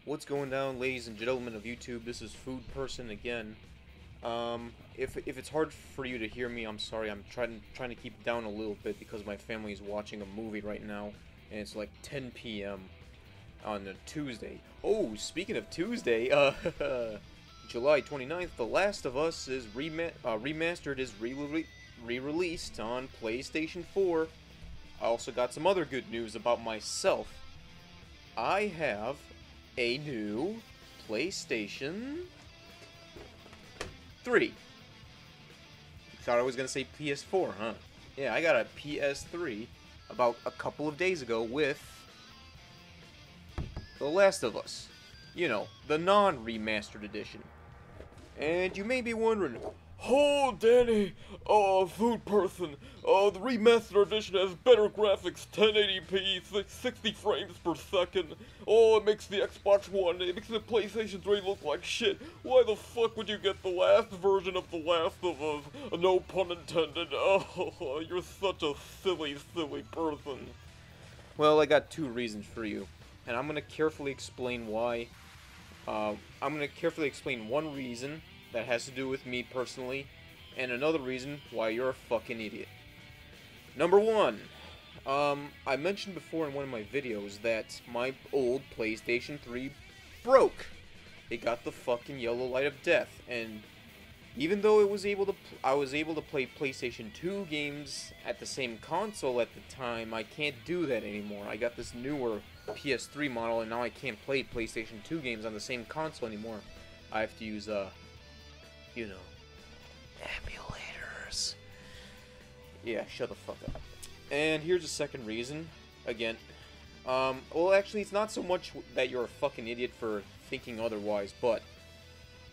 What's going down, ladies and gentlemen of YouTube? This is Food Person again. If it's hard for you to hear me, I'm sorry. I'm trying to keep it down a little bit because my family is watching a movie right now, and it's like 10 p.m. on a Tuesday. Oh, speaking of Tuesday, July 29th, The Last of Us is remastered, is re-released on PlayStation 4. I also got some other good news about myself. I have a new PlayStation 3. You thought I was going to say PS4, huh? Yeah, I got a PS3 about a couple of days ago with The Last of Us. You know, the non-remastered edition. And you may be wondering, oh, Danny, Food Person, the remastered edition has better graphics, 1080p, 60 frames per second. Oh, it makes the Xbox One, it makes the PlayStation 3 look like shit. Why the fuck would you get the last version of The Last of Us? No pun intended. Oh, you're such a silly, silly person. Well, I got two reasons for you, and I'm gonna carefully explain why. I'm gonna carefully explain one reason that has to do with me personally, and another reason why you're a fucking idiot. Number one, I mentioned before in one of my videos that my old PlayStation 3 broke. It got the fucking yellow light of death, and even though I was able to play PlayStation 2 games at the same console at the time, I can't do that anymore. I got this newer PS3 model, and now I can't play PlayStation 2 games on the same console anymore. I have to use, you know, emulators. Yeah, shut the fuck up. And here's a second reason, again. Well, actually, it's not so much that you're a fucking idiot for thinking otherwise, but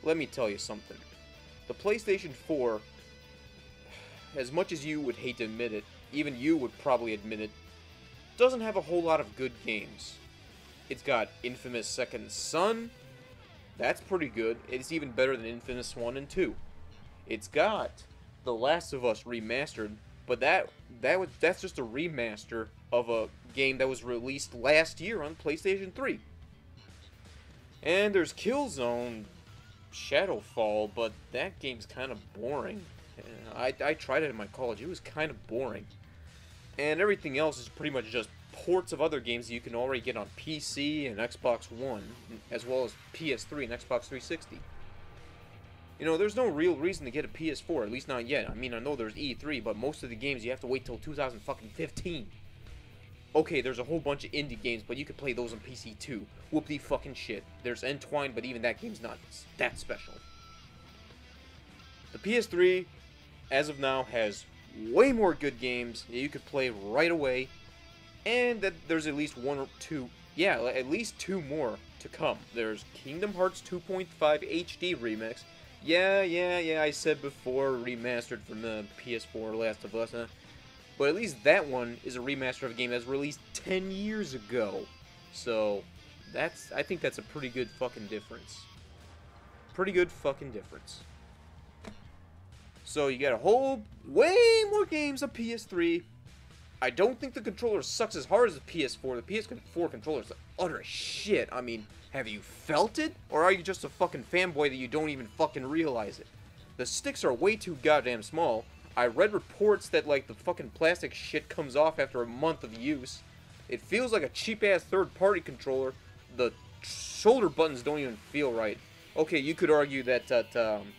let me tell you something. The PlayStation 4, as much as you would hate to admit it, even you would probably admit it, doesn't have a whole lot of good games. It's got Infamous Second Son. That's pretty good. It's even better than Infamous 1 and 2. It's got The Last of Us Remastered, but that's just a remaster of a game that was released last year on PlayStation 3. And there's Killzone Shadowfall, but that game's kind of boring. I tried it in my college. It was kind of boring. And everything else is pretty much just ports of other games that you can already get on PC and Xbox One, as well as PS3 and Xbox 360. You know, there's no real reason to get a PS4, at least not yet. I mean, I know there's E3, but most of the games you have to wait till 2015. Okay, there's a whole bunch of indie games, but you can play those on PC too. Whoop-de fucking shit. There's Entwined, but even that game's not that special. The PS3, as of now, has way more good games that you could play right away, and that there's at least one or two, yeah, at least two more to come. There's Kingdom Hearts 2.5 HD Remix. Yeah, I said before, remastered from the PS4 Last of Us, huh? But at least that one is a remaster of a game that was released 10 years ago. So, I think that's a pretty good fucking difference. Pretty good fucking difference. So you got a whole, way more games on PS3. I don't think the controller sucks as hard as the PS4. The PS4 controller is utter shit. I mean, have you felt it? Or are you just a fucking fanboy that you don't even fucking realize it? The sticks are way too goddamn small. I read reports that, like, the fucking plastic shit comes off after a month of use. It feels like a cheap-ass third-party controller. The shoulder buttons don't even feel right. Okay, you could argue that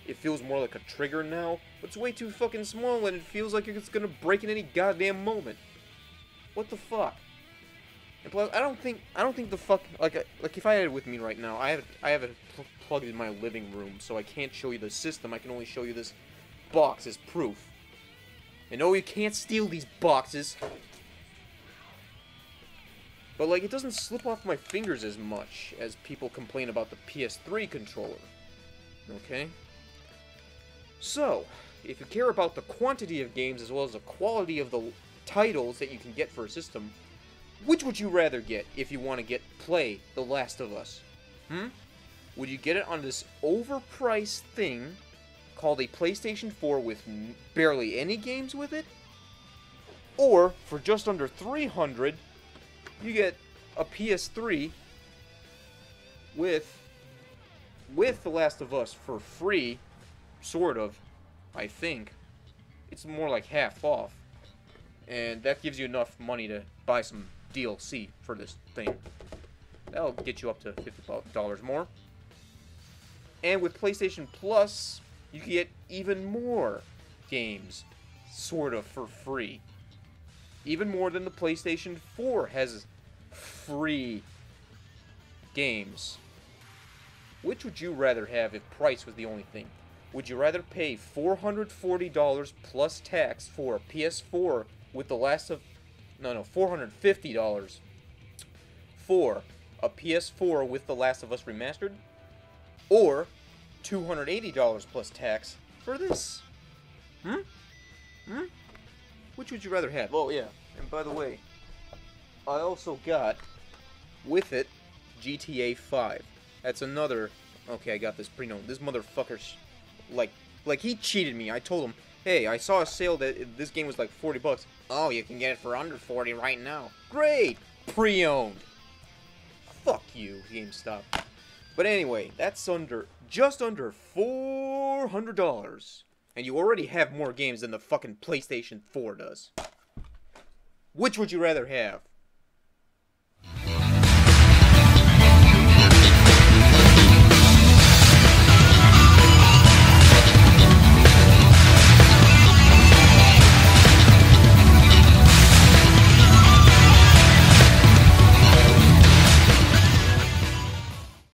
it feels more like a trigger now, but it's way too fucking small and it feels like it's gonna break in any goddamn moment. What the fuck? And plus, I don't think the fuck, like if I had it with me right now, I have it plugged in my living room, so I can't show you the system. I can only show you this box as proof. And no, you can't steal these boxes. But, like, it doesn't slip off my fingers as much as people complain about the PS3 controller. Okay? So, if you care about the quantity of games as well as the quality of the titles that you can get for a system, which would you rather get if you want to play The Last of Us? Would you get it on this overpriced thing called a PlayStation 4 with barely any games with it? Or, for just under $300, you get a PS3 with The Last of Us for free, sort of, I think. It's more like half off. And that gives you enough money to buy some DLC for this thing. That'll get you up to $50 more. And with PlayStation Plus, you can get even more games, sort of, for free. Even more than the PlayStation 4 has free games. Which would you rather have if price was the only thing? Would you rather pay $440 plus tax for a PS4 with the last of... No, $450 for a PS4 with The Last of Us Remastered? Or $280 plus tax for this? Which would you rather have? Oh, yeah. And by the way, I also got, with it, GTA 5. That's another... Okay, I got this pre-known. This motherfucker, like he cheated me. I told him, hey, I saw a sale that this game was like $40. Oh, you can get it for under 40 right now. Great! Pre-owned. Fuck you, GameStop. But anyway, that's just under $400. And you already have more games than the fucking PlayStation 4 does. Which would you rather have?